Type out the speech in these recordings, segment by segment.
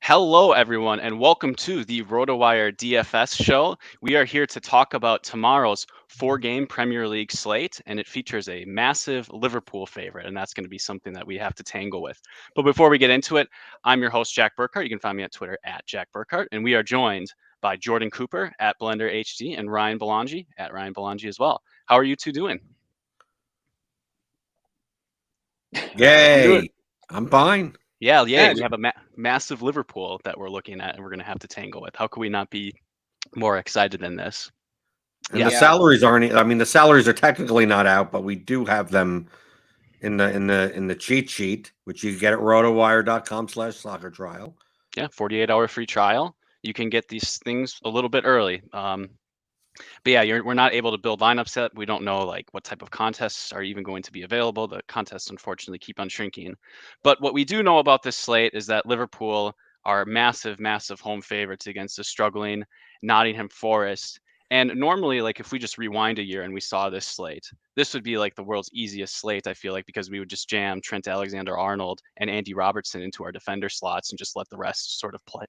Hello, everyone, and welcome to the RotoWire DFS show. We are here to talk about tomorrow's four-game Premier League slate, and it features a massive Liverpool favorite, and that's going to be something that we have to tangle with. But before we get into it, I'm your host, Jack Burkart. You can find me on Twitter at Jack Burkart, and we are joined by Jordan Cooper at Blender HD and Ryan Belongia at Ryan Belongia as well. How are you two doing? Yay! I'm fine. Yeah, we have a massive Liverpool that we're looking at, and we're going to have to tangle with. How could we not be more excited than this? And the salaries aren't. I mean, the salaries are technically not out, but we do have them in the cheat sheet, which you get at rotowire.com/soccer trial. Yeah, 48-hour free trial. You can get these things a little bit early. But yeah, we're not able to build lineups yet. We don't know like what type of contests are even going to be available. The contests unfortunately keep on shrinking. But what we do know about this slate is that Liverpool are massive, massive home favorites against the struggling Nottingham Forest. And normally, like if we just rewind a year and we saw this slate, this would be like the world's easiest slate, I feel like, because we would just jam Trent Alexander-Arnold and Andy Robertson into our defender slots and just let the rest sort of play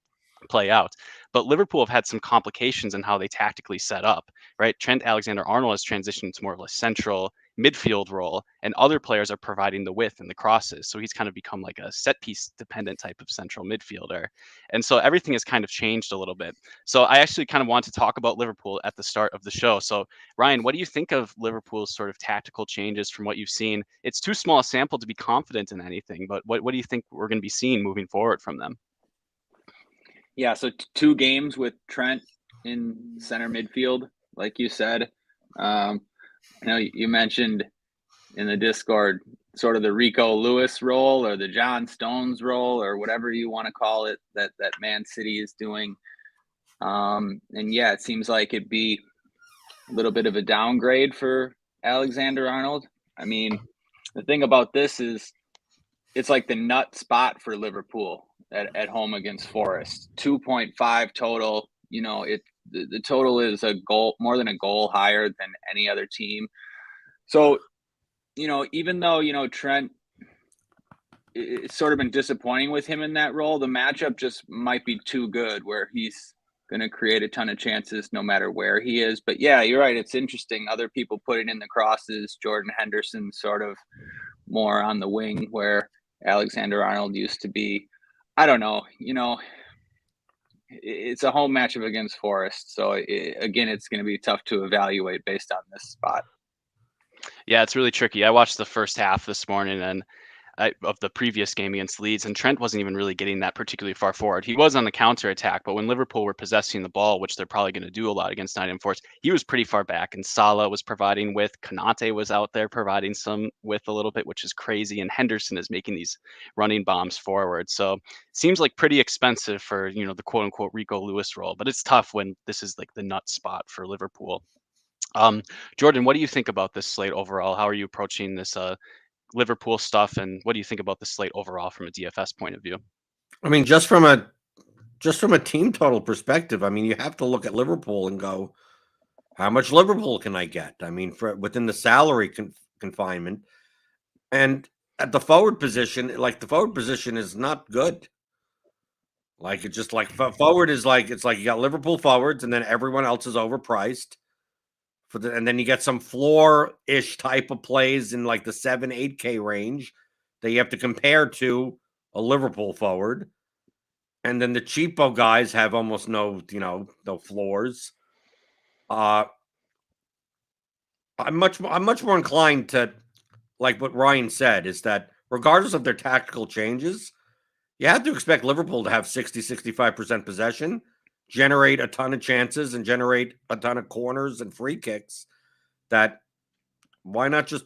out. But Liverpool have had some complications in how they tactically set up, right? Trent Alexander-Arnold has transitioned to more of a central midfield role, and other players are providing the width and the crosses. So he's kind of become like a set piece dependent type of central midfielder. And so everything has kind of changed a little bit. So I actually kind of want to talk about Liverpool at the start of the show. So Ryan, what do you think of Liverpool's sort of tactical changes from what you've seen? It's too small a sample to be confident in anything, but what do you think we're going to be seeing moving forward from them? Yeah, so two games with Trent in center midfield, like you said. I know you mentioned in the Discord sort of the Rico Lewis role or the John Stones role or whatever you want to call it that Man City is doing. And yeah, it seems like it'd be a little bit of a downgrade for Alexander-Arnold. I mean, the thing about this is it's like the nut spot for Liverpool at home against Forest. 2.5 total. You know, the total is a goal, more than a goal higher than any other team. So, you know, even though, you know, Trent, it's sort of been disappointing with him in that role, the matchup just might be too good where he's going to create a ton of chances no matter where he is. But yeah, you're right. It's interesting. Other people putting in the crosses, Jordan Henderson sort of more on the wing where Alexander-Arnold used to be. I don't know. You know, it's a home matchup against Forest. So, again, it's going to be tough to evaluate based on this spot. Yeah, it's really tricky. I watched the first half this morning and of the previous game against Leeds, and Trent wasn't even really getting that particularly far forward. He was on the counter attack, but when Liverpool were possessing the ball, which they're probably going to do a lot against Nottingham Forest, he was pretty far back. And Salah was providing width. Konate was out there providing some width a little bit, which is crazy. And Henderson is making these running bombs forward. So it seems like pretty expensive for, you know, the quote unquote Rico Lewis role, but it's tough when this is like the nut spot for Liverpool. Jordan, what do you think about this slate overall? How are you approaching this Liverpool stuff, and what do you think about the slate overall from a DFS point of view? I mean, just from a team total perspective, I mean, you have to look at Liverpool and go, how much Liverpool can I get? I mean, within the salary confinement, and at the forward position, like the forward position is not good. Like it's just like forward is like it's like you got Liverpool forwards, and then everyone else is overpriced. And then you get some floor-ish type of plays in like the 7-8K range that you have to compare to a Liverpool forward. And then the cheapo guys have almost no floors. I'm much more inclined to, like what Ryan said, is that regardless of their tactical changes, you have to expect Liverpool to have 60-65% possession, generate a ton of chances, and generate a ton of corners and free kicks. That why not just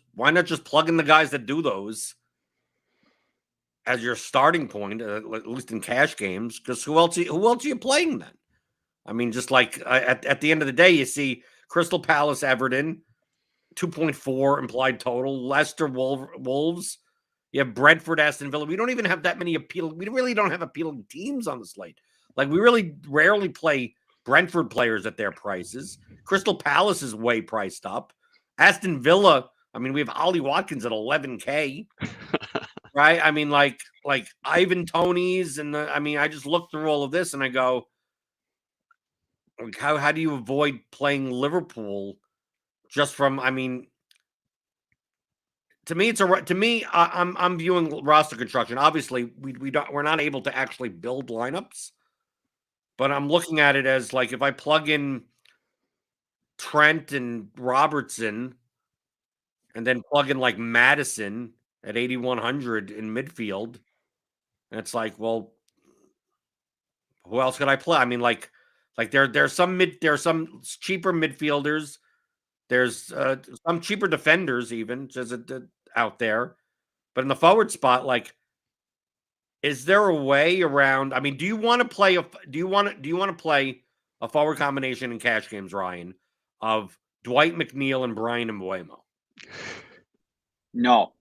plug in the guys that do those as your starting point, at least in cash games? Because who else are you playing then? I mean, just like at the end of the day, you see Crystal Palace, Everton, 2.4 implied total. Leicester, Wolves. You have Brentford, Aston Villa. We don't even have that many appealing. We really don't have appealing teams on the slate. Like, we really rarely play Brentford players at their prices. Crystal Palace is way priced up. Aston Villa, I mean, we have Ollie Watkins at 11K. right? I mean, like Ivan Toney's, and I just look through all of this and I go, like, how do you avoid playing Liverpool just from? I mean, to me, I'm viewing roster construction. Obviously, we're not able to actually build lineups, but I'm looking at it as like if I plug in Trent and Robertson, and then plug in like Madison at 8,100 in midfield, and it's like, well, who else could I play? I mean, there's some cheaper midfielders. There's some cheaper defenders even just out there, but in the forward spot, like, is there a way around? I mean, do you want to play a forward combination in cash games, Ryan, of Dwight McNeil and Brian Mbuemo? No,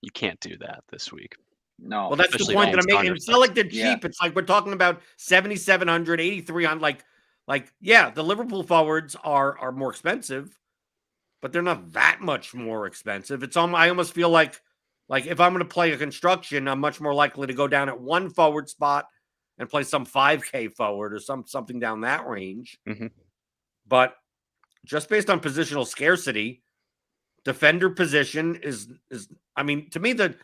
You can't do that this week. no. Well, that's Especially the point that I'm against making. It's not like they're cheap. Yeah. It's like we're talking about 7,700, 8,300. Like, yeah, the Liverpool forwards are more expensive, but they're not that much more expensive. I almost feel like if I'm going to play a construction, I'm much more likely to go down at one forward spot and play some 5K forward or something down that range. Mm-hmm. But just based on positional scarcity, defender position is I mean, to me, the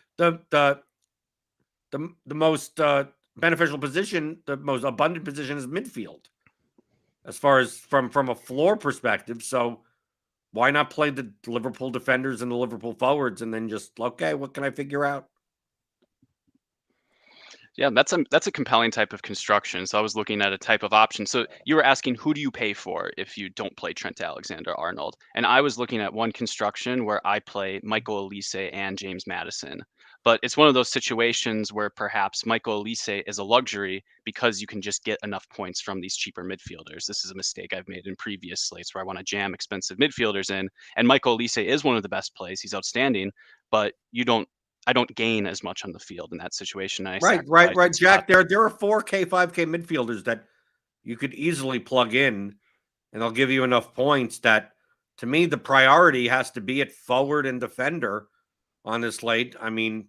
most beneficial position, the most abundant position is midfield, as far as from a floor perspective. So why not play the Liverpool defenders and the Liverpool forwards, and then just, okay, what can I figure out? Yeah, that's a compelling type of construction. So I was looking at a type of option. So you were asking, who do you pay for if you don't play Trent Alexander-Arnold? And I was looking at one construction where I play Michael Olise and James Maddison. But it's one of those situations where perhaps Michael Olise is a luxury because you can just get enough points from these cheaper midfielders. This is a mistake I've made in previous slates where I want to jam expensive midfielders in. And Michael Olise is one of the best plays. He's outstanding, but I don't gain as much on the field in that situation. Right, Jack. There are 4K, 5K midfielders that you could easily plug in, and they'll give you enough points that, to me, the priority has to be at forward and defender on this slate. I mean,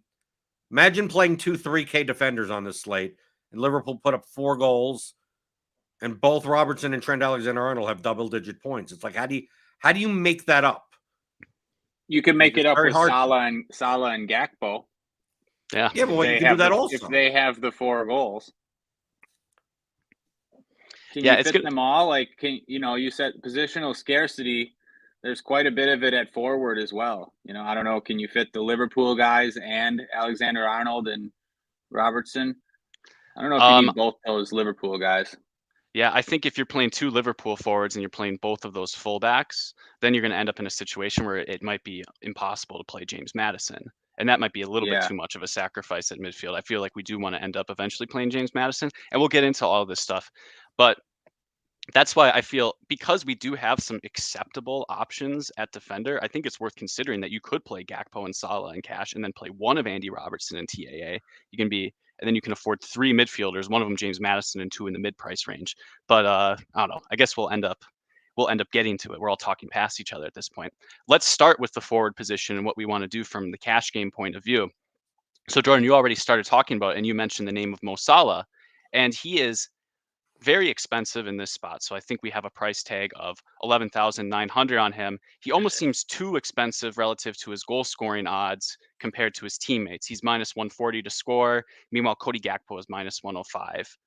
imagine playing 3K defenders on this slate, and Liverpool put up 4 goals, and both Robertson and Trent Alexander-Arnold have double-digit points. It's like, how do you make that up? You can make it up with Salah and Gakpo. Yeah, but you can do that also if they have the 4 goals. Can you fit them all? Like, you said positional scarcity. There's quite a bit of it at forward as well. I don't know. Can you fit the Liverpool guys and Alexander-Arnold and Robertson? I don't know if you need both those Liverpool guys. Yeah, I think if you're playing 2 Liverpool forwards and you're playing both of those fullbacks, then you're going to end up in a situation where it might be impossible to play James Maddison. And that might be a little bit too much of a sacrifice at midfield. I feel like we do want to end up eventually playing James Maddison, and we'll get into all of this stuff. But that's why I feel, because we do have some acceptable options at defender, I think it's worth considering that you could play Gakpo and Salah in cash and then play one of Andy Robertson and TAA. And then you can afford 3 midfielders, one of them James Maddison and 2 in the mid-price range. But I don't know. I guess we'll end up getting to it. We're all talking past each other at this point. Let's start with the forward position and what we want to do from the cash game point of view. So Jordan, you already started talking about it, and you mentioned the name of Mo Salah, and he is very expensive in this spot. So I think we have a price tag of 11,900 on him. He almost seems too expensive relative to his goal scoring odds compared to his teammates. He's minus 140 to score. Meanwhile, Cody Gakpo is minus 105.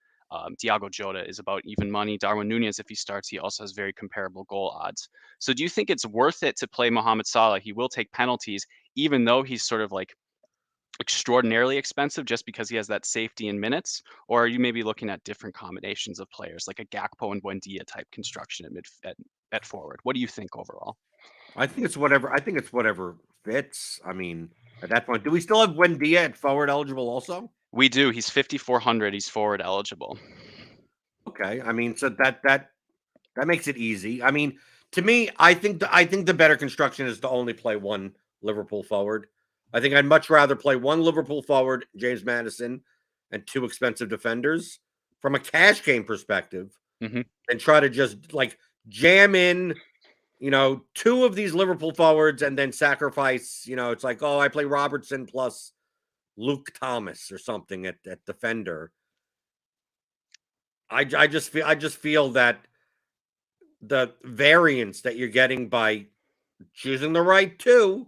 Diogo Jota is about even money. Darwin Nunez, if he starts, he also has very comparable goal odds. So do you think it's worth it to play Mohamed Salah? He will take penalties, even though he's sort of like extraordinarily expensive just because he has that safety in minutes? Or are you maybe looking at different combinations of players, like a Gakpo and Buendia type construction at forward? What do you think overall? I think it's whatever fits. I mean, at that point, do we still have Buendia at forward eligible also? We do. He's 5,400. He's forward eligible. Okay. I mean, so that makes it easy. I mean, to me, I think the better construction is to only play one Liverpool forward. I think I'd much rather play one Liverpool forward, James Maddison, and 2 expensive defenders from a cash game perspective, and try to just like jam in, 2 of these Liverpool forwards and then sacrifice, it's like, oh, I play Robertson plus Luke Thomas or something at defender. I just feel that the variance that you're getting by choosing the right two,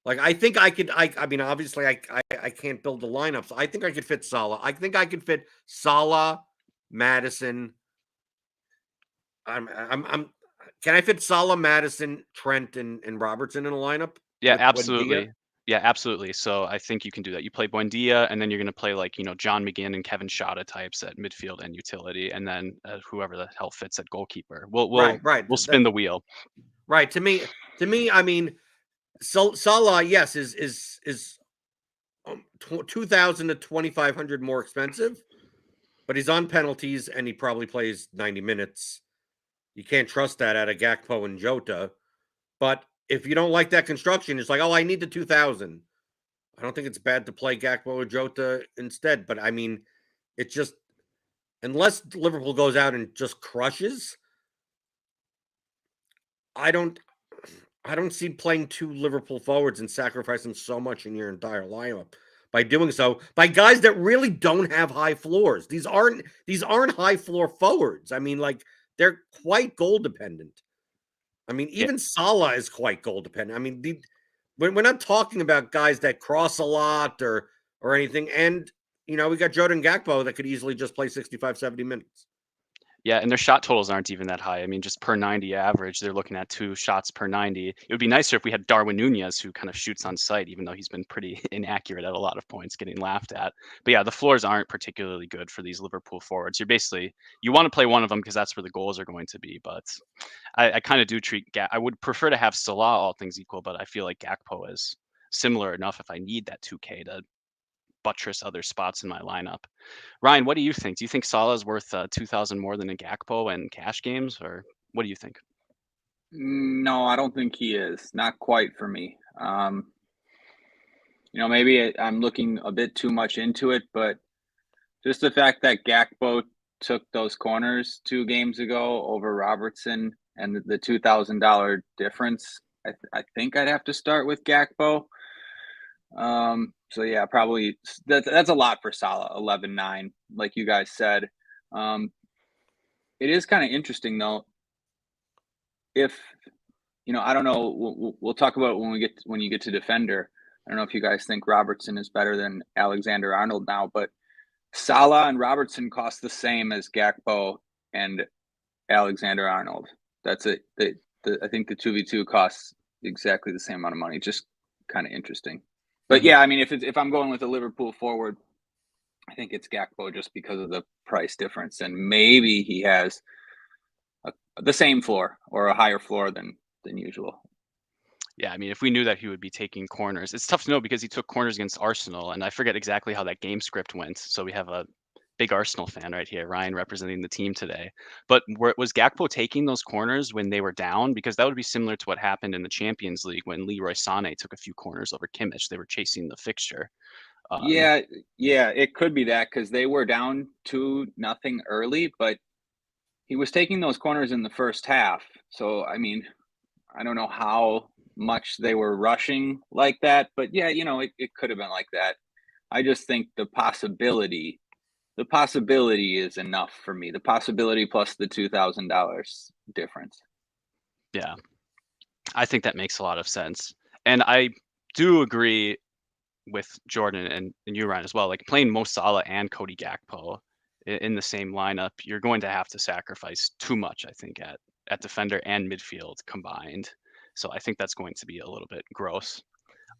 like I think I could. I mean, obviously, I can't build the lineup, so I think I could fit Salah. I think I could fit Salah, Madison. I'm. Can I fit Salah, Madison, Trent, and Robertson in a lineup? Yeah, with Buendia? absolutely. Yeah, absolutely. So I think you can do that. You play Buendia, and then you're going to play like, John McGinn and Kevin Shada types at midfield and utility, and then whoever the hell fits at goalkeeper. We'll Right. spin the wheel. Right. To me, I mean, Salah, yes, is 2,000 to 2,500 more expensive, but he's on penalties and he probably plays 90 minutes. You can't trust that out of Gakpo and Jota. But if you don't like that construction, it's like, oh, I need the 2,000. I don't think it's bad to play Gakpo or Jota instead. But I mean, it's just, unless Liverpool goes out and just crushes, I don't see playing two Liverpool forwards and sacrificing so much in your entire lineup by doing so by guys that really don't have high floors. These aren't high floor forwards. I mean, like, they're quite goal dependent. I mean, even Salah is quite goal dependent. I mean, we're not talking about guys that cross a lot or anything. And, we got Jota and Gakpo that could easily just play 65, 70 minutes. Yeah, and their shot totals aren't even that high. I mean, just per 90 average, they're looking at 2 shots per 90. It would be nicer if we had Darwin Nunez, who kind of shoots on sight, even though he's been pretty inaccurate at a lot of points, getting laughed at. But yeah, the floors aren't particularly good for these Liverpool forwards. You want to play one of them because that's where the goals are going to be. But I kind of do I would prefer to have Salah, all things equal, but I feel like Gakpo is similar enough if I need that 2K to buttress other spots in my lineup. Ryan, what do you think? Do you think Salah is worth 2,000 more than a Gakpo in cash games, or what do you think? No, I don't think he is. Not quite for me. Maybe I'm looking a bit too much into it, but just the fact that Gakpo took those corners 2 games ago over Robertson and the $2,000 difference, I think I'd have to start with Gakpo. So yeah, probably that's a lot for Salah, 11.9, like you guys said. It is kind of interesting though. If I don't know. We'll talk about it when you get to defender. I don't know if you guys think Robertson is better than Alexander-Arnold now, but Salah and Robertson cost the same as Gakpo and Alexander-Arnold. That's it. I think the 2v2 costs exactly the same amount of money. Just kind of interesting. But yeah, I mean, if I'm going with a Liverpool forward, I think it's Gakpo just because of the price difference, and maybe he has the same floor or a higher floor than usual. Yeah, I mean, if we knew that he would be taking corners, it's tough to know because he took corners against Arsenal, and I forget exactly how that game script went. So we have a big Arsenal fan right here, Ryan, representing the team today. But was Gakpo taking those corners when they were down? Because that would be similar to what happened in the Champions League when Leroy Sané took a few corners over Kimmich. They were chasing the fixture. Yeah, it could be that because they were down 2-0 early, but he was taking those corners in the first half. So, I mean, I don't know how much they were rushing like that, but yeah, it could have been like that. I just think the possibility is enough for me. The possibility plus the $2,000 difference. Yeah, I think that makes a lot of sense. And I do agree with Jordan and you, Ryan, as well. Like playing Mo Salah and Cody Gakpo in the same lineup, you're going to have to sacrifice too much, I think, at defender and midfield combined. So I think that's going to be a little bit gross.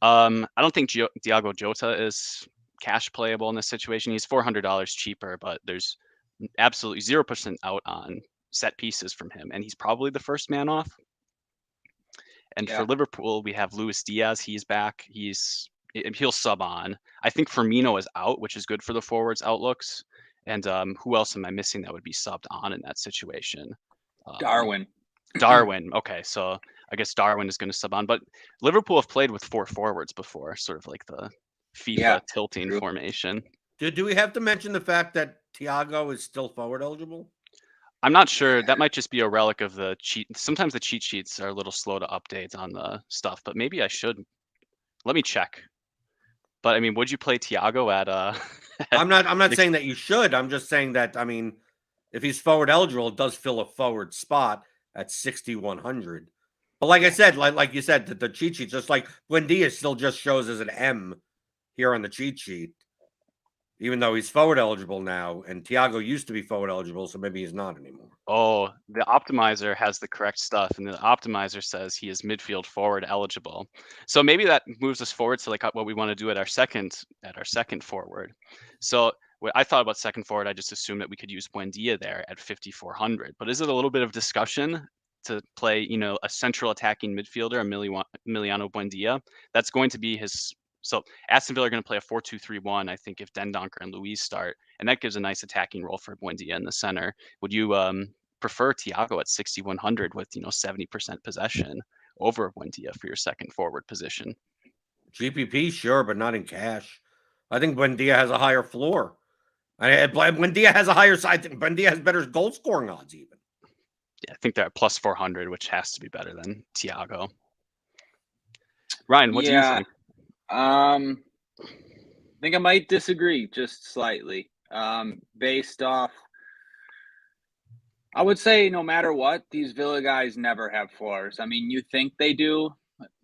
I don't think Diogo Jota is cash playable in this situation. He's $400 cheaper, but there's absolutely 0% out on set pieces from him, and he's probably the first man off. And for Liverpool, we have Luis Diaz. He's back. He'll sub on. I think Firmino is out, which is good for the forwards outlooks. And who else am I missing that would be subbed on in that situation? Darwin. Okay, so I guess Darwin is going to sub on. But Liverpool have played with 4 forwards before, sort of like the FIFA tilting formation. Do we have to mention the fact that Thiago is still forward eligible? I'm not sure. That might just be a relic of the cheat. Sometimes the cheat sheets are a little slow to update on the stuff, but maybe I should. Let me check. But I mean, would you play Thiago at I'm not saying that you should. I'm just saying that, I mean, if he's forward eligible, it does fill a forward spot at 6,100. But like I said, like you said, the cheat sheet, just like Buendia still just shows as an M here on the cheat sheet, even though he's forward eligible now, and Thiago used to be forward eligible, so maybe he's not anymore. Oh, the optimizer has the correct stuff, and the optimizer says he is midfield forward eligible. So maybe that moves us forward to like what we want to do at our second forward. So what I thought about second forward, I just assumed that we could use Buendia there at 5,400. But is it a little bit of discussion to play, you know, a central attacking midfielder, Emiliano Buendia? That's going to be his. So Aston Villa are going to play a 4-2-3-1, I think, if Dendoncker and Luiz start, and that gives a nice attacking role for Buendia in the center. Would you prefer Thiago at 6,100 with 70% possession over Buendia for your second forward position? GPP, sure, but not in cash. I think Buendia has a higher floor. Buendia has a higher side. I think Buendia has better goal scoring odds even. Yeah, I think they're at plus 400, which has to be better than Thiago. Ryan, what do you think? I think I might disagree just slightly. Based off, I would say no matter what, these Villa guys never have floors. I mean, you think they do.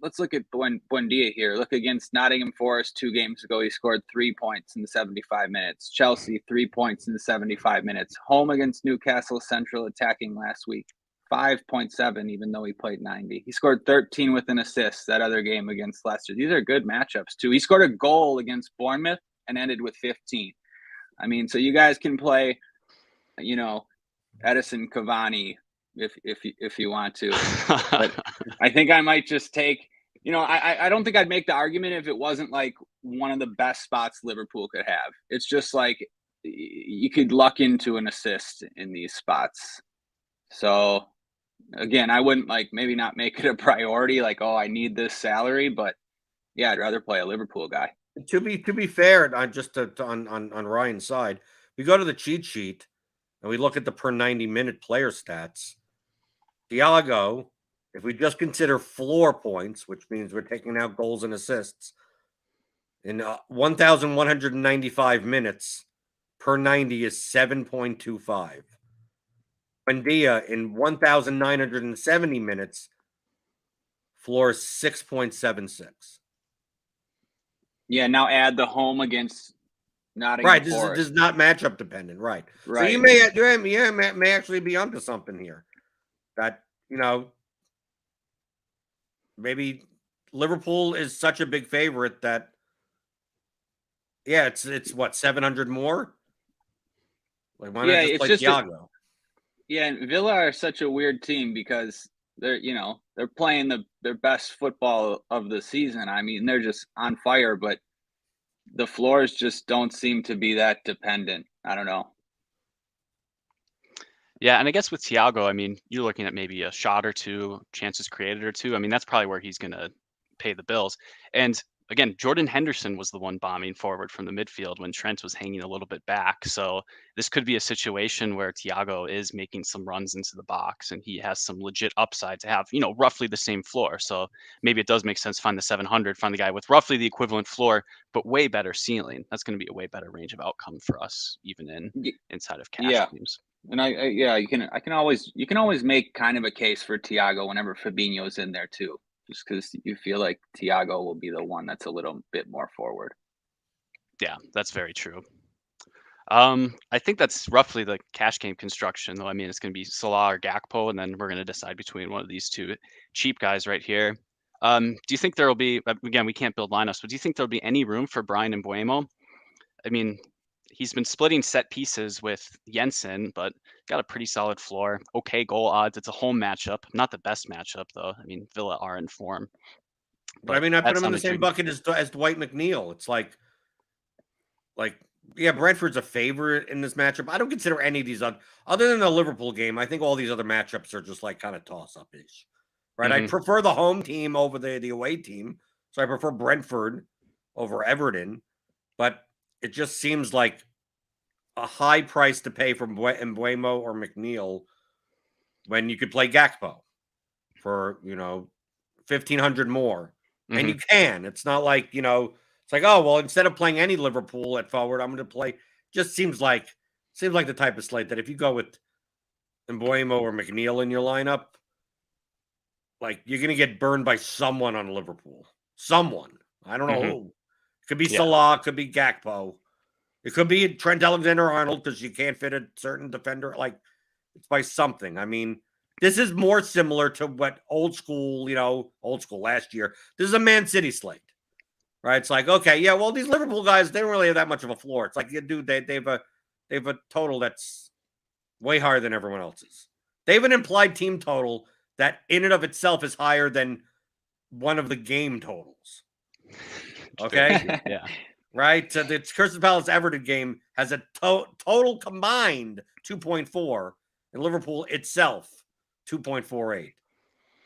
Let's look at Buendia here. Look against Nottingham Forest 2 games ago. He scored 3 points in the 75 minutes. Chelsea, 3 points in the 75 minutes. Home against Newcastle Central attacking last week. 5.7, even though he played 90. He scored 13 with an assist that other game against Leicester. These are good matchups, too. He scored a goal against Bournemouth and ended with 15. I mean, so you guys can play, Edison Cavani if you want to. But I think I might just take, I don't think I'd make the argument if it wasn't like one of the best spots Liverpool could have. It's just like you could luck into an assist in these spots. So again, I wouldn't maybe not make it a priority, like, oh, I need this salary, but yeah, I'd rather play a Liverpool guy. To be fair, on Ryan's side, we go to the cheat sheet and we look at the per 90-minute player stats. Thiago, if we just consider floor points, which means we're taking out goals and assists, in 1,195 minutes, per 90 is 7.25. Buendia in 1,970 minutes, floor is 6.76. Yeah, now add the home against Nottingham Right, Forest. this is not matchup dependent, right? Right. So you may actually be onto something here. That, maybe Liverpool is such a big favorite that, yeah, it's what, 700 more? Like, why not just play Thiago? And Villa are such a weird team because they're playing their best football of the season. I mean, they're just on fire, but the floors just don't seem to be that dependent. I don't know. Yeah, and I guess with Thiago, I mean, you're looking at maybe a shot or two, chances created or two. I mean, that's probably where he's going to pay the bills. And again, Jordan Henderson was the one bombing forward from the midfield when Trent was hanging a little bit back. So this could be a situation where Thiago is making some runs into the box and he has some legit upside to have, roughly the same floor. So maybe it does make sense to find the 700, find the guy with roughly the equivalent floor, but way better ceiling. That's going to be a way better range of outcome for us, even inside of cash games. And you can always make kind of a case for Thiago whenever Fabinho's in there too, just because you feel like Thiago will be the one that's a little bit more forward. Yeah, that's very true. I think that's roughly the cash game construction, though. I mean, it's going to be Salah or Gakpo, and then we're going to decide between one of these two cheap guys right here. Do you think there will be, again, we can't build lineups, but do you think there'll be any room for Brian Mbeumo? I mean, he's been splitting set pieces with Jensen, but got a pretty solid floor. Okay goal odds. It's a home matchup. Not the best matchup, though. I mean, Villa are in form. But I mean, I put him in the same bucket as Dwight McNeil. It's like, yeah, Brentford's a favorite in this matchup. I don't consider any of these other than the Liverpool game. I think all these other matchups are just like kind of toss-up-ish. Right? I prefer the home team over the away team. So I prefer Brentford over Everton. But it just seems like a high price to pay for Mbeumo or McNeil when you could play Gakpo for, 1,500 more. And you can. It's not like, It's like, oh well, instead of playing any Liverpool at forward, I'm going to play. Just seems like the type of slate that if you go with Mbuemo or McNeil in your lineup, like you're going to get burned by someone on Liverpool. Someone, I don't know who. It could be Salah, could be Gakpo, it could be Trent Alexander-Arnold because you can't fit a certain defender. Like it's by something. I mean, this is more similar to what old school last year. This is a Man City slate. Right, it's like, okay, yeah, well, these Liverpool guys, they don't really have that much of a floor. It's like, yeah, dude, they have a total that's way higher than everyone else's. They have an implied team total that in and of itself is higher than one of the game totals. Okay, Yeah, right. So the Crystal Palace Everton game has a total combined 2.4, and Liverpool itself 2.48.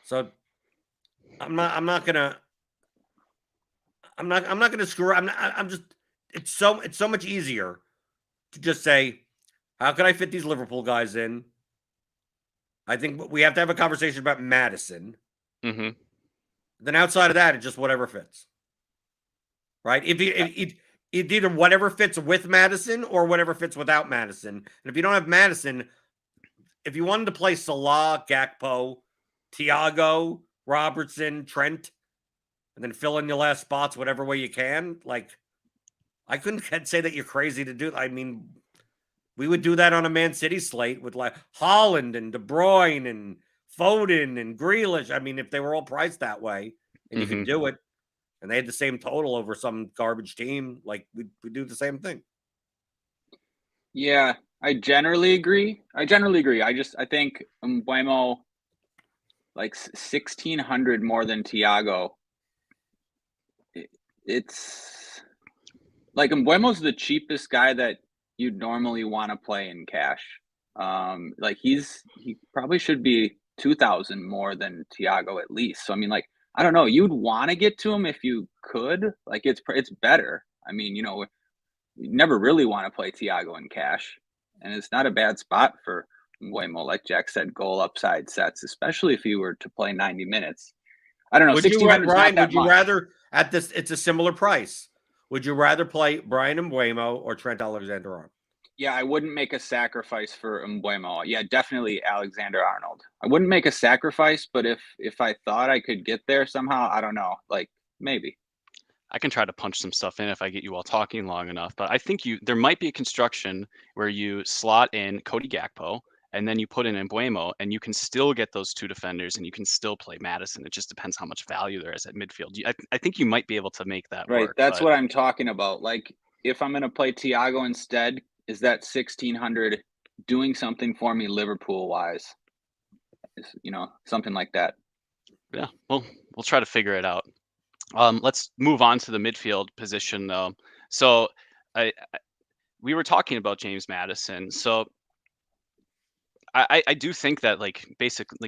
So I'm not gonna screw. I'm just. It's so much easier to just say, how can I fit these Liverpool guys in? I think we have to have a conversation about Madison. Mm-hmm. Then outside of that, it's just whatever fits. Right? It's either whatever fits with Madison or whatever fits without Madison. And if you don't have Madison, if you wanted to play Salah, Gakpo, Thiago, Robertson, Trent, and then fill in your last spots whatever way you can. Like, I couldn't say that you're crazy to do. I mean, we would do that on a Man City slate with like Haaland and De Bruyne and Foden and Grealish. I mean, if they were all priced that way and you could do it, and they had the same total over some garbage team, like we do the same thing. Yeah, I generally agree. I think Mbuemo like 1,600 more than Thiago. It's like Mbuemo's the cheapest guy that you'd normally want to play in cash. Like he probably should be 2,000 more than Thiago at least. So I mean, like, I don't know, you'd want to get to him if you could. Like it's better. I mean, you never really want to play Thiago in cash, and it's not a bad spot for Mbuemo. Like Jack said, goal upside sets, especially if you were to play 90 minutes. I don't know. 1,600 Ryan, would you rather at this? It's a similar price. Would you rather play Bryan Mbeumo or Trent Alexander-Arnold? Yeah, I wouldn't make a sacrifice for Mbeumo. Yeah, definitely Alexander-Arnold. I wouldn't make a sacrifice, but if I thought I could get there somehow, I don't know. Like maybe. I can try to punch some stuff in if I get you all talking long enough, but I think there might be a construction where you slot in Cody Gakpo and then you put in Mbuemo and you can still get those two defenders and you can still play Madison. It just depends how much value there is at midfield. I think you might be able to make that work. That's what I'm talking about. Like if I'm going to play Thiago instead, is that 1,600 doing something for me Liverpool wise? Something like that. Yeah, well, we'll try to figure it out. Let's move on to the midfield position though. So we were talking about James Madison. So I do think that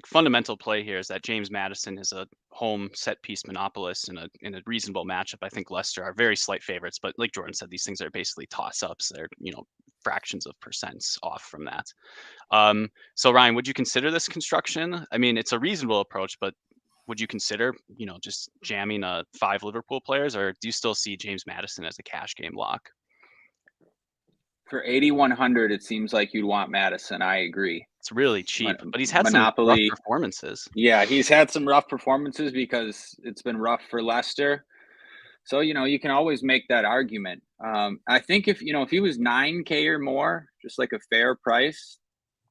fundamental play here is that James Madison is a home set piece monopolist in a reasonable matchup. I think Leicester are very slight favorites, but like Jordan said, these things are basically toss ups. They're fractions of percents off from that. So Ryan, would you consider this construction? I mean, it's a reasonable approach, but would you consider just jamming 5 Liverpool players, or do you still see James Madison as a cash game lock? For 8,100, it seems like you'd want Madison. I agree. It's really cheap, but he's had some rough performances. Yeah, he's had some rough performances because it's been rough for Leicester. So, you can always make that argument. I think if he was 9K or more, just like a fair price,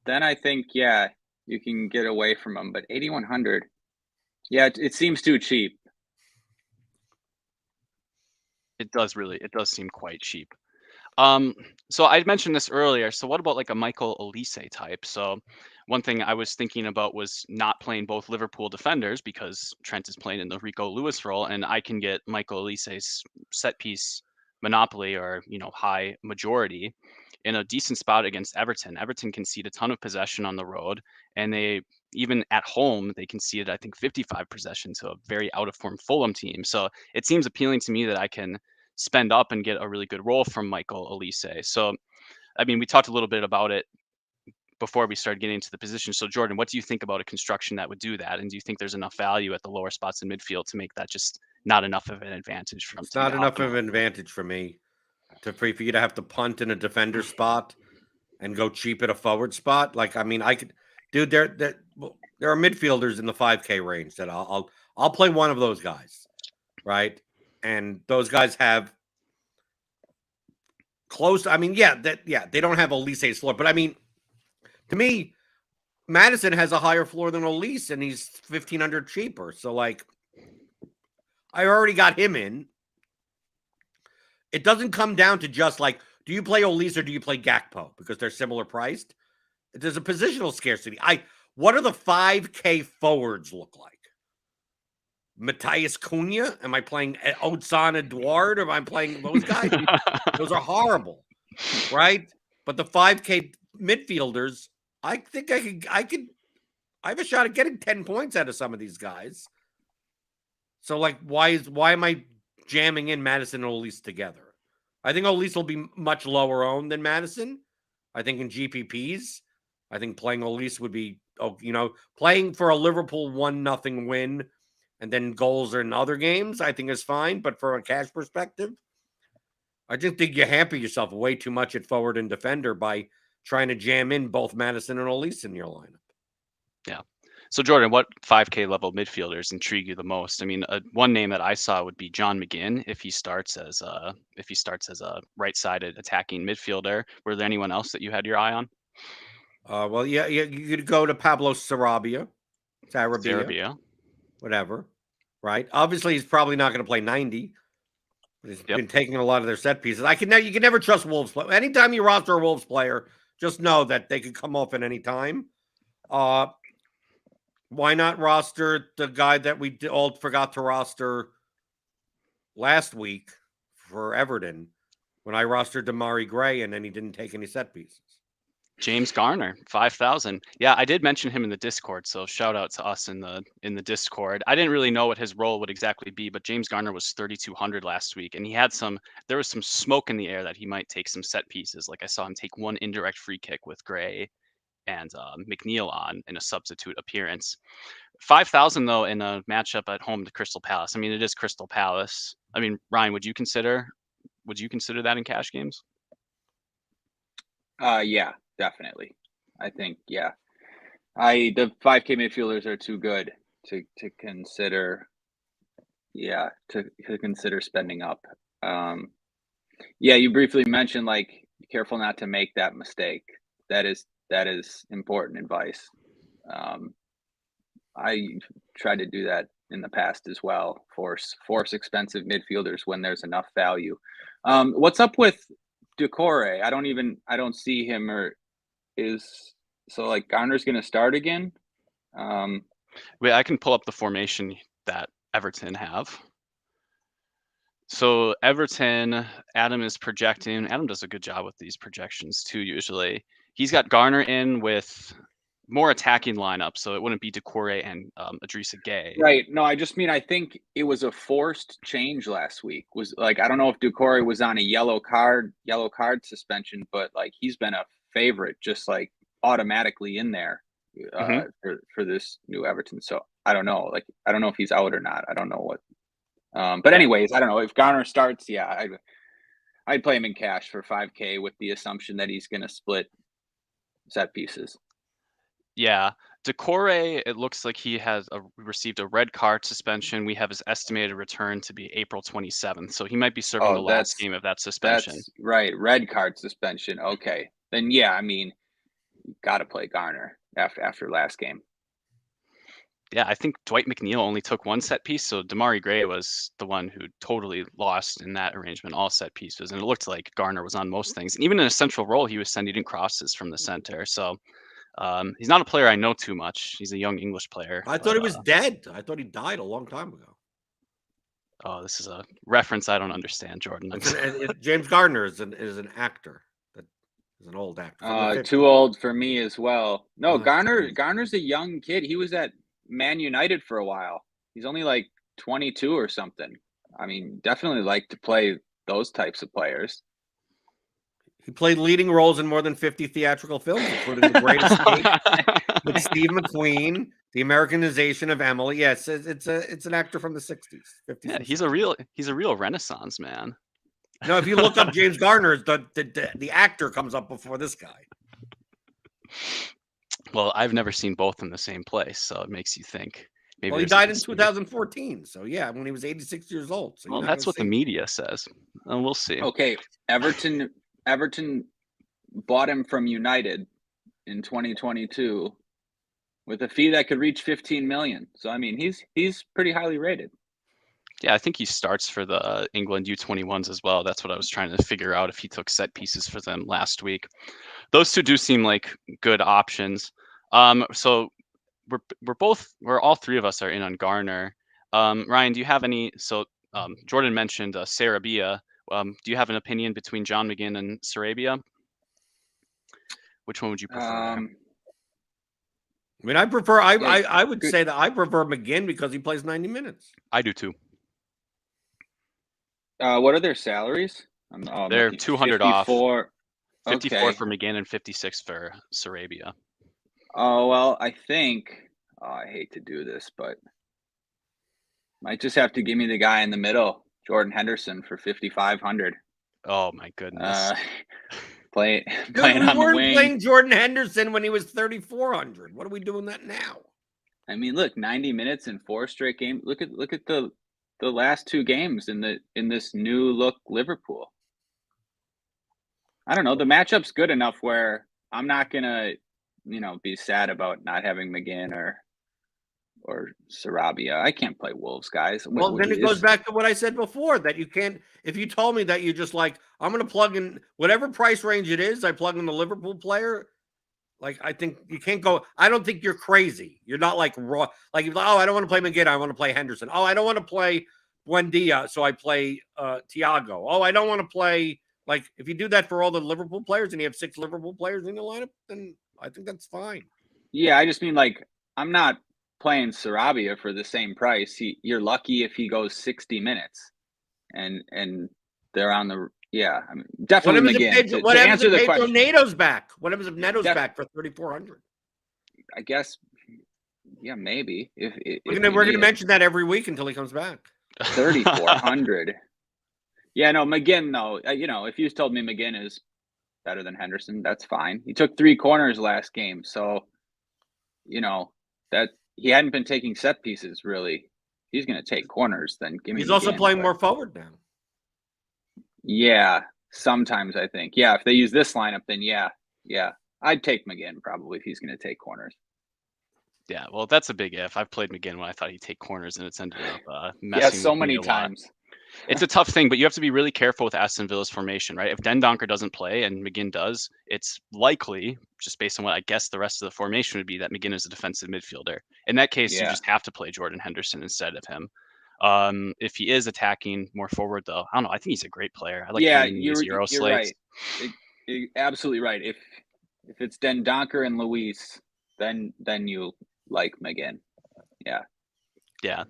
then I think, yeah, you can get away from him. But 8,100, yeah, it seems too cheap. It does seem quite cheap. So I mentioned this earlier. So what about like a Michael Olise type? So one thing I was thinking about was not playing both Liverpool defenders because Trent is playing in the Rico Lewis role, and I can get Michael Olise's set piece monopoly or high majority in a decent spot against Everton. Everton concede a ton of possession on the road, and they even at home they conceded I think 55 possession to a very out of form Fulham team. So it seems appealing to me that I can spend up and get a really good role from Michael Olise. So, I mean, we talked a little bit about it before we started getting into the position. So Jordan, what do you think about a construction that would do that? And do you think there's enough value at the lower spots in midfield to make that just not enough of an advantage from It's to be not enough of optimal? an advantage for me for you to have to punt in a defender spot and go cheap at a forward spot. Like, I mean, I could, dude. There are midfielders in the 5K range that I'll play one of those guys, right? And those guys have close. I mean, they don't have Elise's floor, but I mean, to me, Madison has a higher floor than Elise, and he's 1,500 cheaper. So, like, I already got him in. It doesn't come down to just like, do you play Elise or do you play Gakpo because they're similar priced? There's a positional scarcity. What do the 5K forwards look like? Matthias Cunha? Am I playing Odsonne Edouard? Or am I playing those guys? Those are horrible, right? But the 5K midfielders, I think I have a shot at getting 10 points out of some of these guys. So, like, why am I jamming in Madison and Elise together? I think Elise will be much lower owned than Madison. I think in GPPs, I think playing Elise would be, playing for a Liverpool 1-0 win and then goals in other games, I think is fine. But from a cash perspective, I just think you hamper yourself way too much at forward and defender by trying to jam in both Madison and Elise in your lineup. Yeah. So Jordan, what 5K level midfielders intrigue you the most? I mean, one name that I saw would be John McGinn if he starts as a right-sided attacking midfielder. Were there anyone else that you had your eye on? You could go to Pablo Sarabia, whatever, right? Obviously, he's probably not going to play 90. But he's been taking a lot of their set pieces. You can never trust Wolves. Anytime you roster a Wolves player, just know that they could come off at any time. Why not roster the guy that we all forgot to roster last week for Everton when I rostered Damari Gray and then he didn't take any set pieces? James Garner, 5,000. Yeah, I did mention him in the Discord, so shout out to us in the Discord. I didn't really know what his role would exactly be, but James Garner was 3,200 last week, and there was some smoke in the air that he might take some set pieces. Like I saw him take one indirect free kick with Gray and McNeil on in a substitute appearance. 5,000 though in a matchup at home to Crystal Palace. I mean, it is Crystal Palace. I mean, Ryan, would you consider that in cash games? Yeah, definitely. I think, yeah. The 5K midfielders are too good to consider. Yeah, to consider spending up. Yeah, you briefly mentioned, like, be careful not to make that mistake. That is important advice. I tried to do that in the past as well. Force expensive midfielders when there's enough value. What's up with Decore? I don't see him, or like Garner's going to start again? Wait, I can pull up the formation that Everton have. So Everton, Adam is projecting. Adam does a good job with these projections too, usually. He's got Garner in with more attacking lineup, so it wouldn't be Decore and Idrissa Gueye. Right. No, I just mean I think it was a forced change last week. Was like, I don't know if Decore was on a yellow card suspension, but like he's been a favorite just like automatically in there for this new Everton. So I don't know. Like I don't know if he's out or not. I don't know what. But anyways, I don't know if Garner starts. Yeah, I'd play him in cash for 5K with the assumption that he's going to split set pieces. Yeah, Decore, it looks like he has received a red card suspension. We have his estimated return to be April 27th, so he might be serving the last game of that suspension. That's right, red card suspension. Okay, then yeah, I mean, you got to play Garner after last game. Yeah, I think Dwight McNeil only took one set piece, so Damari Gray was the one who totally lost in that arrangement, all set pieces, and it looked like Garner was on most things. And even in a central role, he was sending in crosses from the center, so he's not a player I know too much. He's a young English player. I thought he was dead. I thought he died a long time ago. Oh, this is a reference I don't understand, Jordan. James Garner is an actor. That is an old actor. Too old for me as well. No, Garner's a young kid. He was at Man United for a while. He's only like 22 or something. I mean, definitely like to play those types of players. He played leading roles in more than 50 theatrical films, including The Great Escape with Steve McQueen, The Americanization of Emily. Yes, it's an actor from the 60s, 50s. Yeah, and he's 60s. a real Renaissance man. No, if you look up James Garner, the actor comes up before this guy. Well, I've never seen both in the same place, so it makes you think. Maybe Well, he there's a died in conspiracy. 2014. So yeah, when he was 86 years old. So Well, that's what the media says. We'll see. Okay, Everton bought him from United in 2022 with a fee that could reach 15 million. So I mean, he's pretty highly rated. Yeah, I think he starts for the England U21s as well. That's what I was trying to figure out if he took set pieces for them last week. Those two do seem like good options. So we're all three of us are in on Garner. Ryan, do you have any? So Jordan mentioned Sarabia. Do you have an opinion between John McGinn and Sarabia? Which one would you prefer? I mean, I prefer. I would say that I prefer McGinn because he plays 90 minutes. I do too. What are their salaries? They're 200 off. 54 Okay. for McGinn and 56 for Sarabia. Oh, well, I think I hate to do this, but might just have to give me the guy in the middle, Jordan Henderson, for 5,500. Oh my goodness. Playing We on the weren't wing. playing Jordan Henderson when he was 3,400. What are we doing that now? I mean, look, 90 minutes in 4 straight games. Look at the last 2 games in this new look Liverpool. I don't know. The matchup's good enough where I'm not gonna, be sad about not having McGinn or Sarabia. I can't play Wolves, guys. Well, then it goes back to what I said before, that you can't. If you told me that you just like, I'm going to plug in whatever price range it is, I plug in the Liverpool player. Like, I think you can't go. I don't think you're crazy. You're not like raw. Like, I don't want to play McGinn. I want to play Henderson. Oh, I don't want to play Buendia, so I play Thiago. Oh, I don't want to play. Like, if you do that for all the Liverpool players and you have 6 Liverpool players in your lineup, then I think that's fine. Yeah, I just mean, like, I'm not playing Sarabia for the same price. You're lucky if he goes 60 minutes, and they're on the I mean, definitely McGinn. What happens if Pedro Neto's back? What happens if Neto's back for 3,400? I guess, yeah, maybe. If we're gonna mention that every week until he comes back. 3,400. Yeah, no, McGinn though. If you told me McGinn is better than Henderson, that's fine. He took 3 corners last game, so that he hadn't been taking set pieces really. He's going to take corners. Then give me. He's also playing more forward now. Yeah, sometimes I think. Yeah, if they use this lineup, then yeah, I'd take McGinn probably if he's going to take corners. Yeah, well, that's a big if. I've played McGinn when I thought he'd take corners, and it's ended up messing so with many me a times. Lot. It's a tough thing, but you have to be really careful with Aston Villa's formation, right? If Dendoncker doesn't play and McGinn does, it's likely, just based on what I guess the rest of the formation would be, that McGinn is a defensive midfielder. In that case, you just have to play Jordan Henderson instead of him. If he is attacking more forward, though, I don't know. I think he's a great player. I like you're right. You're absolutely right. If it's Dendoncker and Luis, then you like McGinn. Yeah. Yeah.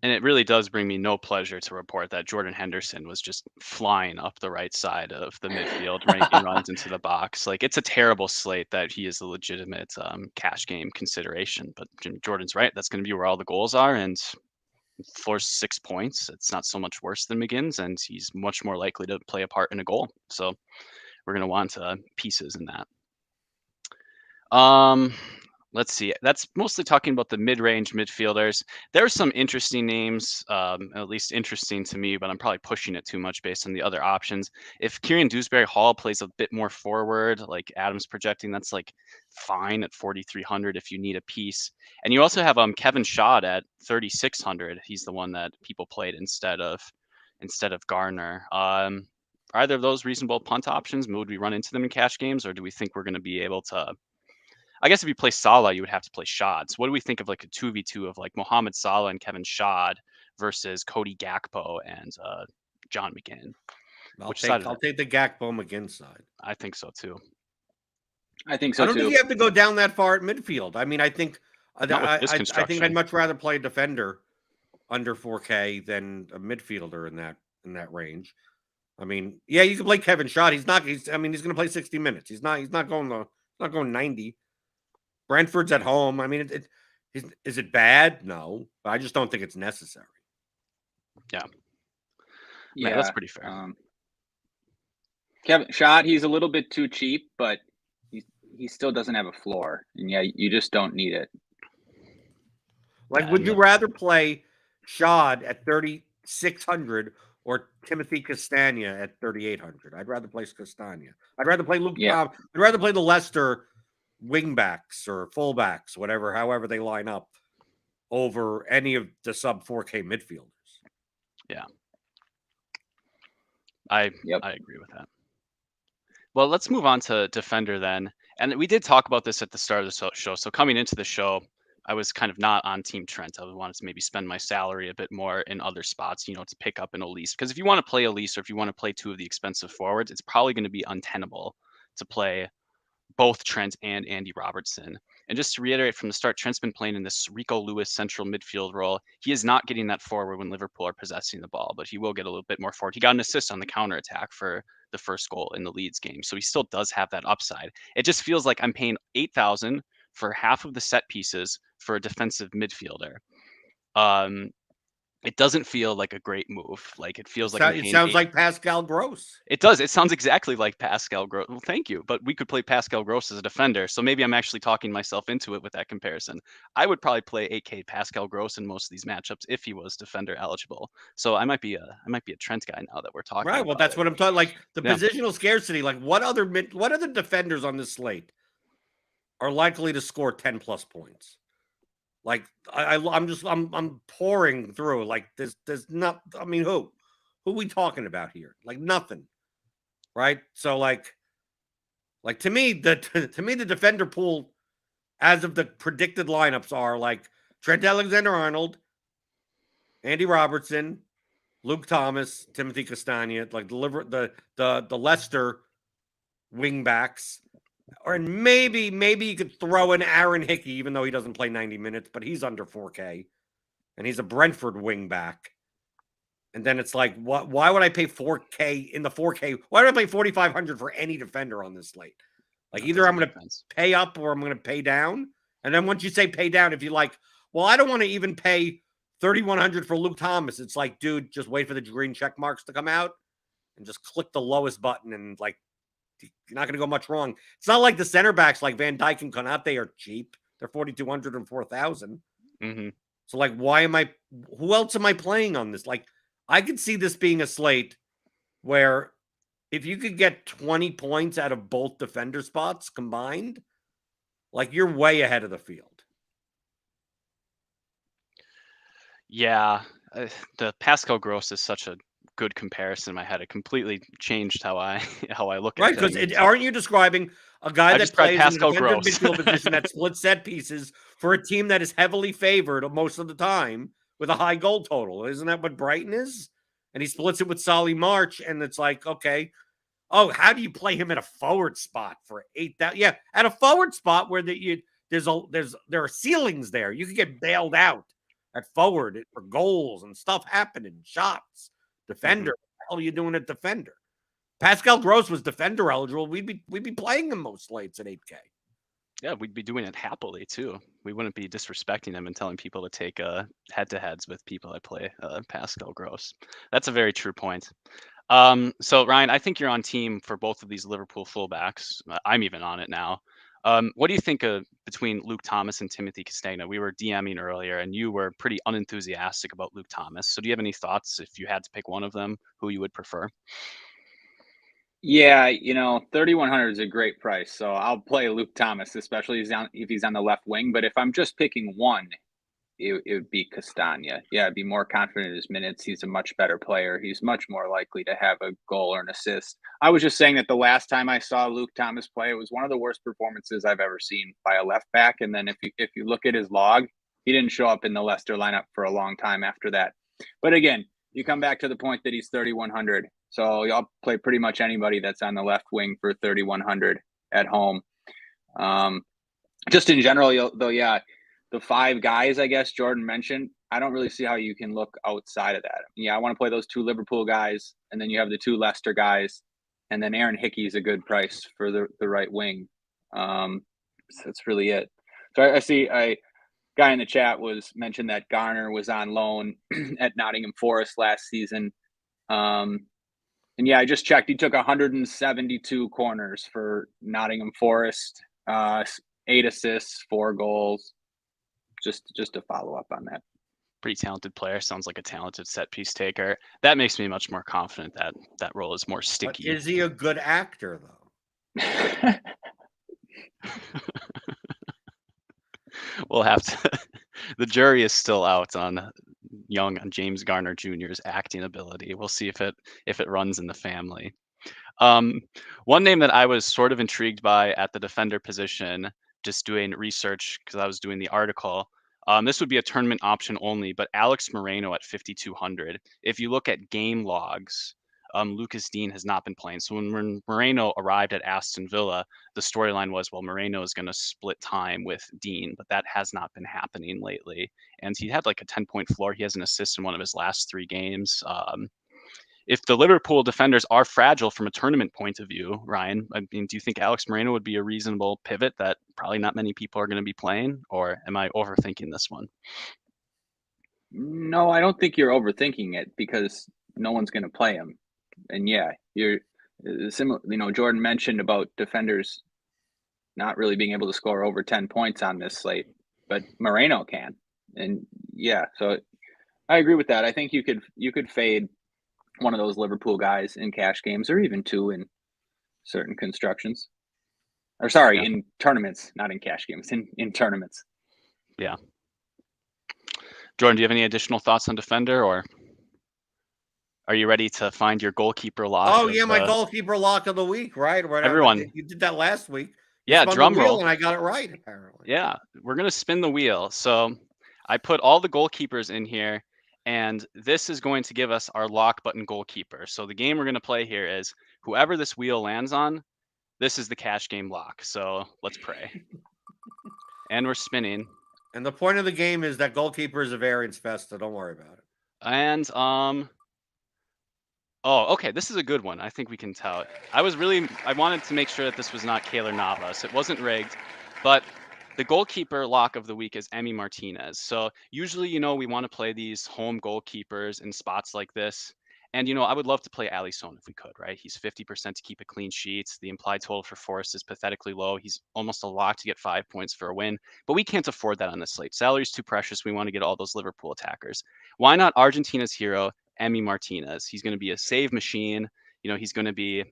And it really does bring me no pleasure to report that Jordan Henderson was just flying up the right side of the midfield, making runs into the box. Like, it's a terrible slate that he is a legitimate cash game consideration. But Jordan's right. That's going to be where all the goals are. And floor's 6 points. It's not so much worse than McGinn's, and he's much more likely to play a part in a goal. So we're going to want pieces in that. Let's see. That's mostly talking about the mid-range midfielders. There are some interesting names, at least interesting to me, but I'm probably pushing it too much based on the other options. If Kieran Dewsbury-Hall plays a bit more forward, like Adam's projecting, that's like fine at 4,300 if you need a piece. And you also have Kevin Schad at 3,600. He's the one that people played instead of Garner. Are either of those reasonable punt options? Would we run into them in cash games, or do we think we're going to be able to? I guess if you play Salah, you would have to play Schad. So what do we think of like a 2v2 of like Mohamed Salah and Kevin Schad versus Cody Gakpo and John McGinn? I'll take the Gakpo McGinn side. I think so too. I think so too. I don't think you have to go down that far at midfield. I mean, I think I'd much rather play a defender under 4K than a midfielder in that range. I mean, yeah, you can play Kevin Schott. He's going to play 60 minutes. He's not going 90. Brentford's at home. I mean, is it bad? No, but I just don't think it's necessary. Yeah. Yeah, that's pretty fair. Kevin Schott, he's a little bit too cheap, but he still doesn't have a floor, and yeah, you just don't need it. Like, would you rather play Schott at 3,600 or Timothy Castagna at 3,800? I'd rather play Castagna. I'd rather play Luke Tom. I'd rather play the Leicester wingbacks or fullbacks, however they line up, over any of the sub 4K midfielders. Yeah. I agree with that. Well, let's move on to defender then. And we did talk about this at the start of the show. So coming into the show, I was kind of not on Team Trent. I wanted to maybe spend my salary a bit more in other spots, to pick up an Elise. Because if you want to play Elise, or if you want to play two of the expensive forwards, it's probably going to be untenable to play both Trent and Andy Robertson. And just to reiterate from the start, Trent's been playing in this Rico Lewis central midfield role. He is not getting that forward when Liverpool are possessing the ball, but he will get a little bit more forward. He got an assist on the counterattack for the first goal in the Leeds game. So he still does have that upside. It just feels like I'm paying $8,000 for half of the set pieces for a defensive midfielder. It doesn't feel like a great move. Like, it feels like it sounds like Pascal Gross. It does. It sounds exactly like Pascal Gross. Well, thank you. But we could play Pascal Gross as a defender. So maybe I'm actually talking myself into it with that comparison. I would probably play 8K Pascal Gross in most of these matchups if he was defender eligible. So I might be a Trent guy now that we're talking. Right. Well, that's what I'm talking. Like, the positional scarcity. Like, what other defenders on this slate are likely to score 10 plus points? Like, I'm pouring through. Like, there's not. I mean, who are we talking about here? Like, nothing, right? So like to me, the defender pool as of the predicted lineups are like Trent Alexander-Arnold, Andy Robertson, Luke Thomas, Timothy Castagna, like the Leicester wingbacks. Or maybe you could throw in Aaron Hickey, even though he doesn't play 90 minutes, but he's under 4K, and he's a Brentford wingback. And then it's like, why would I pay 4K in the 4K? Why would I pay 4,500 for any defender on this slate? Like, either I'm going to pay up or I'm going to pay down. And then once you say pay down, if you're like, well, I don't want to even pay 3,100 for Luke Thomas, it's like, dude, just wait for the green check marks to come out and just click the lowest button, and like, you're not going to go much wrong. It's not like the center backs like Van Dijk and Konate are cheap. They're 4,200 and 4,000. Mm-hmm. So like, who else am I playing on this? Like, I could see this being a slate where if you could get 20 points out of both defender spots combined, like, you're way ahead of the field. Yeah. The Pascal Gross is such a good comparison in my head. It completely changed how I look at it. Right, because aren't you describing a guy that plays Pascal in a Gross midfield position that splits set pieces for a team that is heavily favored most of the time with a high goal total? Isn't that what Brighton is? And he splits it with Solly March, and it's like, okay, how do you play him at a forward spot for 8,000? Yeah, at a forward spot where there are ceilings there. You can get bailed out at forward for goals and stuff happening, shots. Defender, what the hell are you doing at defender? Pascal Gross was defender eligible. We'd be playing him most slates at 8K. Yeah, we'd be doing it happily too. We wouldn't be disrespecting him and telling people to take head-to-heads with people that play Pascal Gross. That's a very true point. So Ryan, I think you're on team for both of these Liverpool fullbacks. I'm even on it now. What do you think between Luke Thomas and Timothy Castagna? We were DMing earlier, and you were pretty unenthusiastic about Luke Thomas. So do you have any thoughts, if you had to pick one of them, who you would prefer? Yeah, 3,100 is a great price. So I'll play Luke Thomas, especially if he's on the left wing. But if I'm just picking one, it would be Castagna. Yeah, I'd be more confident in his minutes. He's a much better player. He's much more likely to have a goal or an assist. I was just saying that the last time I saw Luke Thomas play, it was one of the worst performances I've ever seen by a left back. And then if you look at his log, he didn't show up in the Leicester lineup for a long time after that. But again, you come back to the point that he's 3,100. So y'all play pretty much anybody that's on the left wing for 3,100 at home. Just in general, though, yeah. The five guys, I guess, Jordan mentioned, I don't really see how you can look outside of that. Yeah, I want to play those 2 Liverpool guys, and then you have the 2 Leicester guys, and then Aaron Hickey is a good price for the right wing. So that's really it. So I see a guy in the chat mentioned that Garner was on loan at Nottingham Forest last season. And yeah, I just checked. He took 172 corners for Nottingham Forest, 8 assists, 4 goals. Just to follow up on that. Pretty talented player. Sounds like a talented set piece taker. That makes me much more confident that that role is more sticky. But is he a good actor though? We'll have to. The jury is still out on James Garner Jr.'s acting ability. We'll see if it runs in the family. One name that I was sort of intrigued by at the defender position, just doing research because I was doing the article. This would be a tournament option only, but Alex Moreno at 5,200. If you look at game logs, Lucas Dean has not been playing. So when Moreno arrived at Aston Villa, the storyline was, well, Moreno is going to split time with Dean, but that has not been happening lately. And he had like a 10-point floor. He has an assist in one of his last 3 games. If the Liverpool defenders are fragile from a tournament point of view, Ryan, I mean, do you think Alex Moreno would be a reasonable pivot that probably not many people are going to be playing, or am I overthinking this one? No, I don't think you're overthinking it because no one's going to play him. And yeah, you're similar. Jordan mentioned about defenders not really being able to score over 10 points on this slate, but Moreno can. And yeah, so I agree with that. I think you could fade one of those Liverpool guys in cash games, or even 2 in certain constructions. Or sorry, yeah. In tournaments, not in cash games, in tournaments. Yeah. Jordan, do you have any additional thoughts on defender, or are you ready to find your goalkeeper lock? Oh, yeah, my goalkeeper lock of the week, right? Everyone. You did that last week. Yeah, drum roll. And I got it right, apparently. Yeah, we're going to spin the wheel. So I put all the goalkeepers in here, and this is going to give us our lock button goalkeeper. So the game we're going to play here is whoever this wheel lands on, this is the cash game lock. So let's pray. And we're spinning. And the point of the game is that goalkeeper is a variance fest, so don't worry about it. And oh, okay, this is a good one. I think we can tell. I wanted to make sure that this was not Keylor Navas. It wasn't rigged, but the goalkeeper lock of the week is Emi Martinez. So usually, we want to play these home goalkeepers in spots like this. And, I would love to play Alisson if we could, right? He's 50% to keep a clean sheet. The implied total for Forest is pathetically low. He's almost a lock to get 5 points for a win, but we can't afford that on this slate. Salary's too precious. We want to get all those Liverpool attackers. Why not Argentina's hero, Emi Martinez? He's going to be a save machine. He's going to be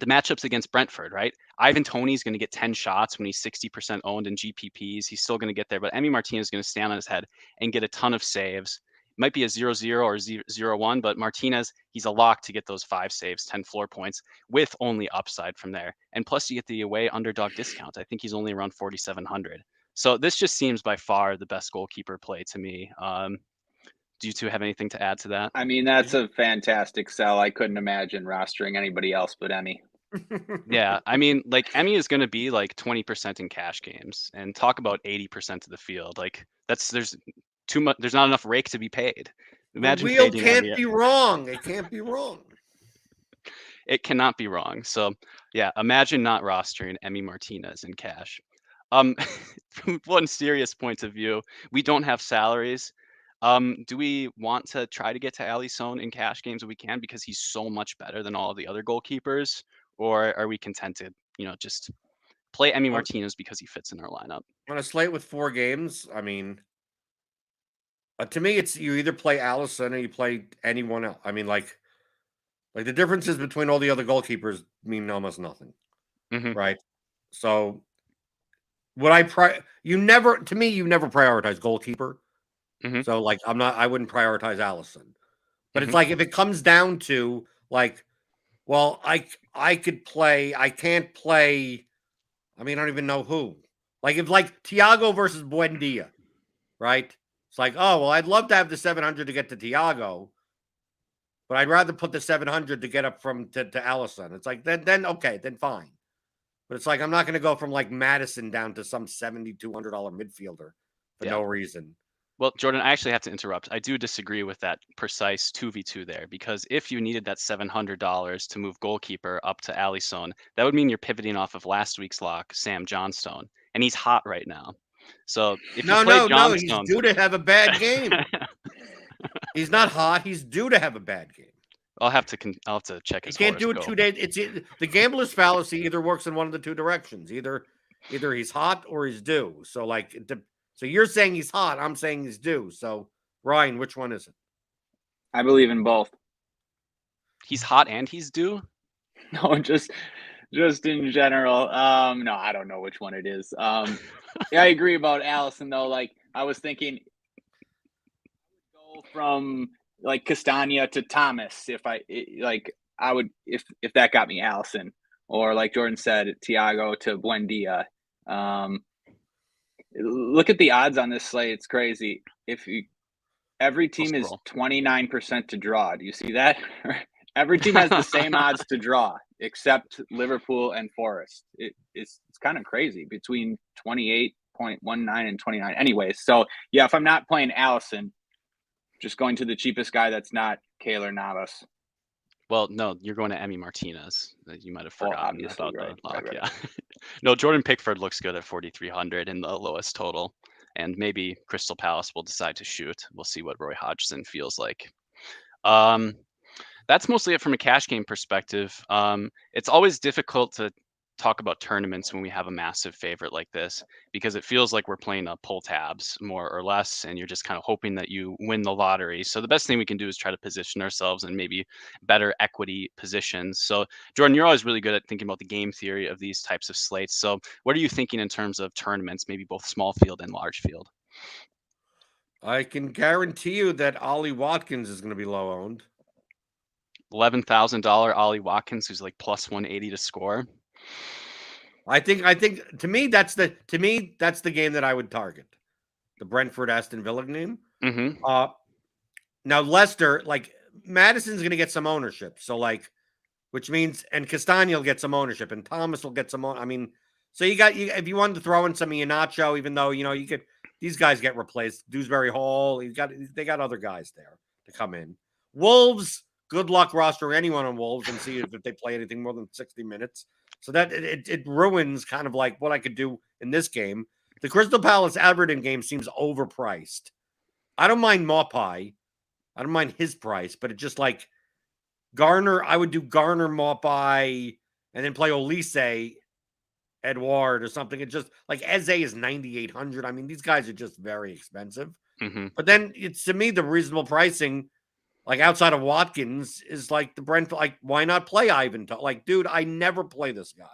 the matchups against Brentford, right? Ivan Toney's going to get 10 shots when he's 60% owned in GPPs. He's still going to get there, but Emi Martinez is going to stand on his head and get a ton of saves. Might be a 0-0 or 0-1, but Martinez, he's a lock to get those 5 saves, 10 floor points with only upside from there. And plus you get the away underdog discount. I think he's only around 4,700. So this just seems by far the best goalkeeper play to me. Do you two have anything to add to that? I mean, that's a fantastic sell. I couldn't imagine rostering anybody else but Emi. Yeah, I mean, like Emi is going to be like 20% in cash games, and talk about 80% of the field. Like there's too much. There's not enough rake to be paid. Imagine the wheel can't be wrong. It can't be wrong. It cannot be wrong. So yeah, imagine not rostering Emi Martinez in cash. From one serious point of view, we don't have salaries. Do we want to try to get to Alisson in cash games if we can, because he's so much better than all of the other goalkeepers? Or are we contented, just play Emi Martinez because he fits in our lineup? On a slate with 4 games, I mean, to me, it's you either play Alisson or you play anyone else. I mean, like the differences between all the other goalkeepers mean almost nothing, right? So, you never prioritize goalkeeper. So, like, I wouldn't prioritize Alisson. But it's like if it comes down to like, well, I can't play. I mean, I don't even know who. Like if like Thiago versus Buendia, right? It's like, oh well, I'd love to have the 700 to get to Thiago, but I'd rather put the 700 to get up to Alisson. It's like then okay, then fine. But it's like I'm not going to go from like Madison down to some $7,200 midfielder for no reason. Well, Jordan, I actually have to interrupt. I do disagree with that precise 2v2 there, because if you needed that $700 to move goalkeeper up to Alisson, that would mean you're pivoting off of last week's lock, Sam Johnstone, and he's hot right now. So if you play No. He's Johnstone, due to have a bad game. He's not hot. He's due to have a bad game. I'll have to check You his can't do it horoscope. 2 days. The gambler's fallacy either works in one of the two directions. Either he's hot or he's due. So so you're saying he's hot. I'm saying he's due. So Ryan, which one is it? I believe in both. He's hot and he's due? No, just in general. No, I don't know which one it is. Yeah, I agree about Alisson though. Like I was thinking, go from like Castagna to Thomas. I would if that got me Alisson, or like Jordan said, Thiago to Buendia. Look at the odds on this slate; it's crazy. Every team is 29% to draw. Do you see that? Every team has the same odds to draw, except Liverpool and Forest. It's kind of crazy between 28.19 and 29. Anyways, so yeah, if I'm not playing Alisson, just going to the cheapest guy that's not Keylor Navas. Well, no, you're going to Emi Martinez. You might have forgotten about right, the lock. right. Yeah. No, Jordan Pickford looks good at 4,300 in the lowest total. And maybe Crystal Palace will decide to shoot. We'll see what Roy Hodgson feels like. That's mostly it from a cash game perspective. It's always difficult to talk about tournaments when we have a massive favorite like this, because it feels like we're playing pull tabs more or less, and you're just kind of hoping that you win the lottery. So the best thing we can do is try to position ourselves in maybe better equity positions. So Jordan, you're always really good at thinking about the game theory of these types of slates. So what are you thinking in terms of tournaments, maybe both small field and large field? I can guarantee you that Ollie Watkins is going to be low owned. $11,000 Ollie Watkins, who's like plus 180 to score. I think to me that's the game that I would target. The Brentford Aston Villa game. Mm-hmm. Now Leicester, like Madison's going to get some ownership, so like, which means and Castagna will get some ownership, and Thomas will get some. I mean, so if you wanted to throw in some of Iheanacho, even though you could, these guys get replaced. Dewsbury Hall, they got other guys there to come in. Wolves, good luck rostering anyone on Wolves and see if they play anything more than 60 minutes. So that it ruins kind of like what I could do in this game. The Crystal Palace Everton game seems overpriced. I don't mind Maupay. I don't mind his price, but it's just like Garner. I would do Garner, Maupay, and then play Olise, Edouard, or something. It's just like Eze is 9,800. I mean, these guys are just very expensive. Mm-hmm. But then it's, to me, the reasonable pricing, like outside of Watkins, is like the Brentford. Like, why not play Ivan? Like, dude, I never play this guy.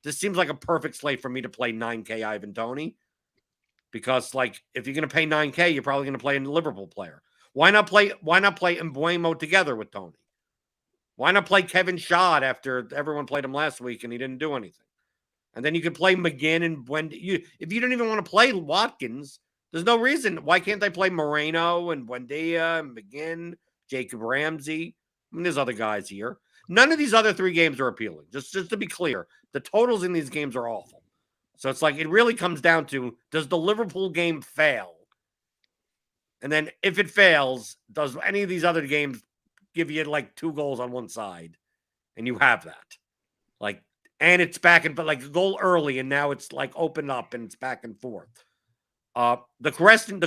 This seems like a perfect slate for me to play 9K Ivan Toney, because like if you're going to pay 9K, you're probably going to play a Liverpool player. Why not play Mbuemo together with Toney? Why not play Kevin Schad after everyone played him last week and he didn't do anything? And then you could play McGinn and Buendia. If you don't even want to play Watkins, there's no reason. Why can't I play Moreno and Buendia and McGinn, Jacob Ramsey? I mean, there's other guys here. None of these other three games are appealing. Just to be clear, the totals in these games are awful. So it's like it really comes down to, does the Liverpool game fail? And then if it fails, does any of these other games give you like 2 goals on one side? And you have that. Like, and it's back and, but like a goal early, and now it's like open up and it's back and forth. The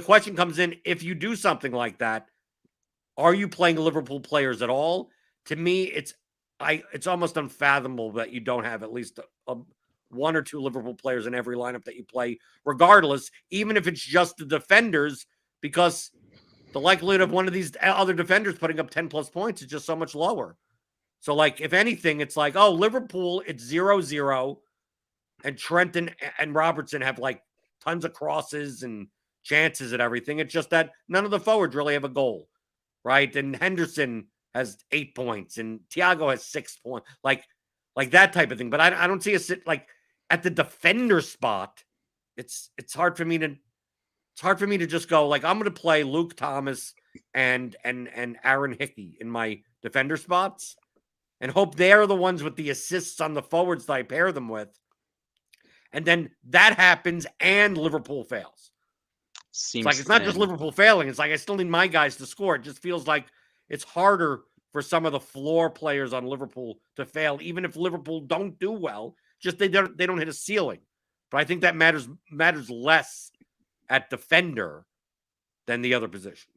question comes in, if you do something like that, are you playing Liverpool players at all? To me, it's almost unfathomable that you don't have at least one or two Liverpool players in every lineup that you play, regardless, even if it's just the defenders, because the likelihood of one of these other defenders putting up 10 plus points is just so much lower. So, like, if anything, it's like, oh, Liverpool, it's 0-0, and Trent and Robertson have like tons of crosses and chances and everything. It's just that none of the forwards really have a goal, right? And Henderson has 8 points, and Thiago has 6 points, like that type of thing. But I don't see like at the defender spot. It's hard for me to just go like, I'm going to play Luke Thomas and Aaron Hickey in my defender spots and hope they're the ones with the assists on the forwards that I pair them with. And then that happens and Liverpool fails. Seems It's like it's not just thin. Liverpool failing. It's like I still need my guys to score. It just feels like it's harder for some of the floor players on Liverpool to fail, even if Liverpool don't do well. Just they don't hit a ceiling. But I think that matters less at defender than the other positions.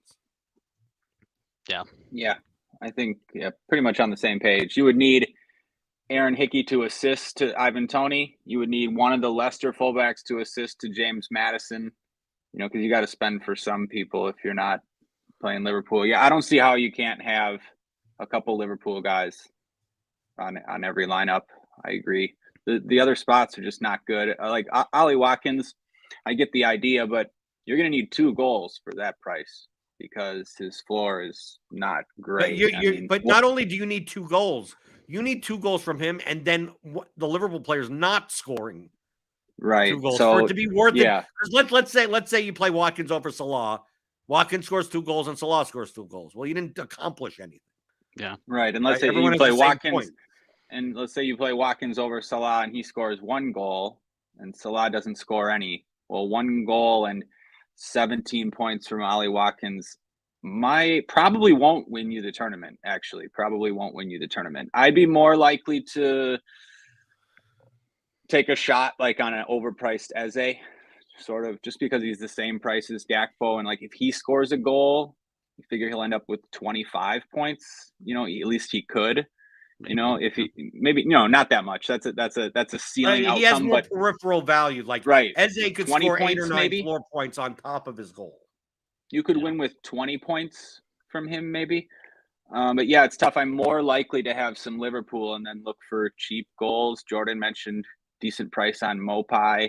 Yeah. I think pretty much on the same page. You would need Aaron Hickey to assist to Ivan Toney. You would need one of the Leicester fullbacks to assist to James Maddison. Because you got to spend for some people if you're not playing Liverpool. Yeah, I don't see how you can't have a couple Liverpool guys on every lineup. I agree. The other spots are just not good. Like Ollie Watkins, I get the idea, but you're going to need 2 goals for that price because his floor is not great. But not only do you need 2 goals, you need 2 goals from him, and then the Liverpool players not scoring. Right. 2 goals so, for it to be worth yeah. it. Let's say you play Watkins over Salah. Watkins scores 2 goals and Salah scores 2 goals. Well, you didn't accomplish anything. Yeah. Right. And let's say you play Watkins, and let's say you play Watkins over Salah and he scores 1 goal and Salah doesn't score any. Well, 1 goal and 17 points from Ollie Watkins probably won't win you the tournament. Actually, probably won't win you the tournament. I'd be more likely to take a shot like on an overpriced Eze, sort of just because he's the same price as Gakpo, and like if he scores a goal, you figure he'll end up with 25 points. At least he could. If he maybe not that much. That's a ceiling outcome. He has more peripheral value. Like Eze could score 8 or 9 floor points on top of his goal. You could win with 20 points from him, maybe. But yeah, it's tough. I'm more likely to have some Liverpool and then look for cheap goals. Jordan mentioned decent price on Mopai.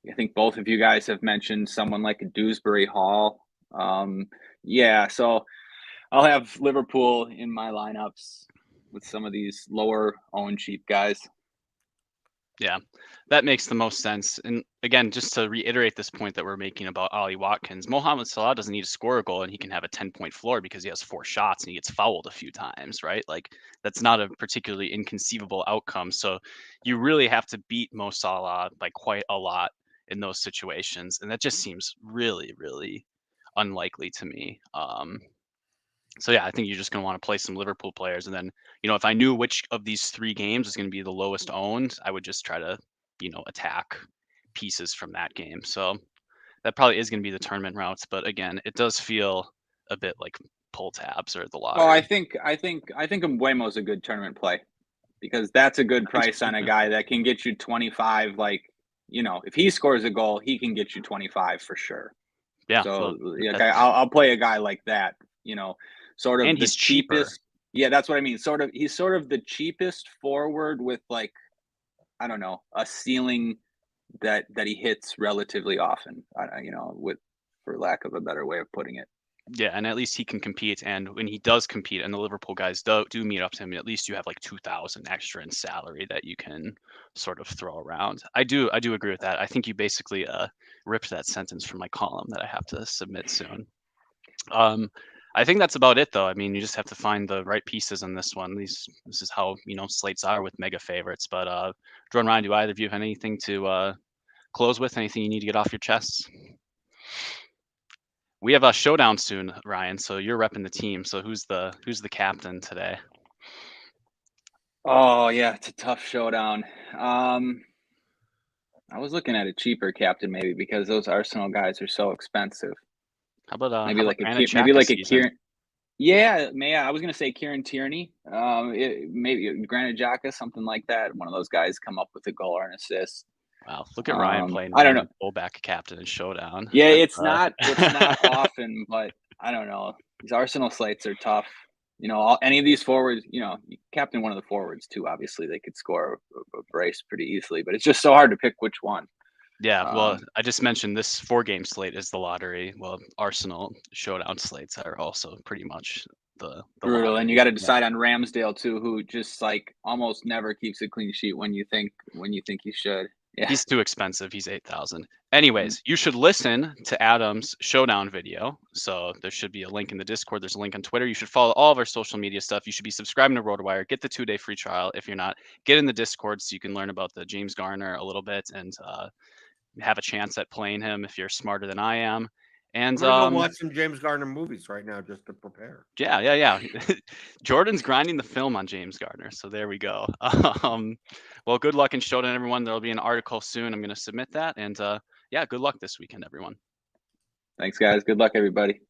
I think both of you guys have mentioned someone like a Dewsbury Hall. So I'll have Liverpool in my lineups with some of these lower owned cheap guys. Yeah, that makes the most sense. And again, just to reiterate this point that we're making about Ollie Watkins, Mohamed Salah doesn't need to score a goal and he can have a 10-point floor because he has 4 shots and he gets fouled a few times, right? Like that's not a particularly inconceivable outcome. So you really have to beat Mo Salah by quite a lot in those situations. And that just seems really, really unlikely to me. So yeah, I think you're just going to want to play some Liverpool players. And then, if I knew which of these 3 games is going to be the lowest owned, I would just try to, attack pieces from that game. So that probably is going to be the tournament routes. But again, it does feel a bit like pull tabs or the lottery. Well, I think Mbuemo's a good tournament play because that's a good price on a guy that can get you 25. Like, if he scores a goal, he can get you 25 for sure. Yeah. So I'll play a guy like that, sort of, and he's cheapest. Cheaper. Yeah, that's what I mean. He's sort of the cheapest forward with like, I don't know, a ceiling that he hits relatively often. For lack of a better way of putting it. Yeah, and at least he can compete. And when he does compete, and the Liverpool guys do meet up to him, at least you have like 2,000 extra in salary that you can sort of throw around. I do agree with that. I think you basically ripped that sentence from my column that I have to submit soon. I think that's about it, though. I mean, you just have to find the right pieces on this one. This is how slates are with mega favorites. But Jordan, Ryan, do either of you have anything to close with? Anything you need to get off your chests? We have a showdown soon, Ryan. So you're repping the team. So who's the captain today? Oh yeah, it's a tough showdown. I was looking at a cheaper captain maybe because those Arsenal guys are so expensive. How about maybe like a Kieran? Yeah, I was gonna say Kieran Tierney. Maybe Granit Xhaka, something like that. One of those guys come up with a goal or an assist. Wow, look at Ryan playing. I don't know. Fullback captain in showdown. Yeah, it's not often, but I don't know. These Arsenal slates are tough. Any of these forwards. You captain one of the forwards too. Obviously, they could score a brace pretty easily, but it's just so hard to pick which one. Yeah, well, I just mentioned this 4-game slate is the lottery. Well, Arsenal showdown slates are also pretty much the brutal. lottery. And you got to decide on Ramsdale too, who just like almost never keeps a clean sheet when you think he should. Yeah. He's too expensive. He's 8,000. Anyways, you should listen to Adam's showdown video. So there should be a link in the Discord. There's a link on Twitter. You should follow all of our social media stuff. You should be subscribing to RotoWire. Get the 2-day free trial. If you're not, get in the Discord so you can learn about the James Garner a little bit and have a chance at playing him if you're smarter than I am. And I'm gonna go watch some James Garner movies right now just to prepare. yeah. Jordan's grinding the film on James Garner, so there we go. Well, good luck in Showdown, everyone. There'll be an article soon. I'm going to submit that, and yeah, good luck this weekend, everyone. Thanks, guys. Good luck, everybody.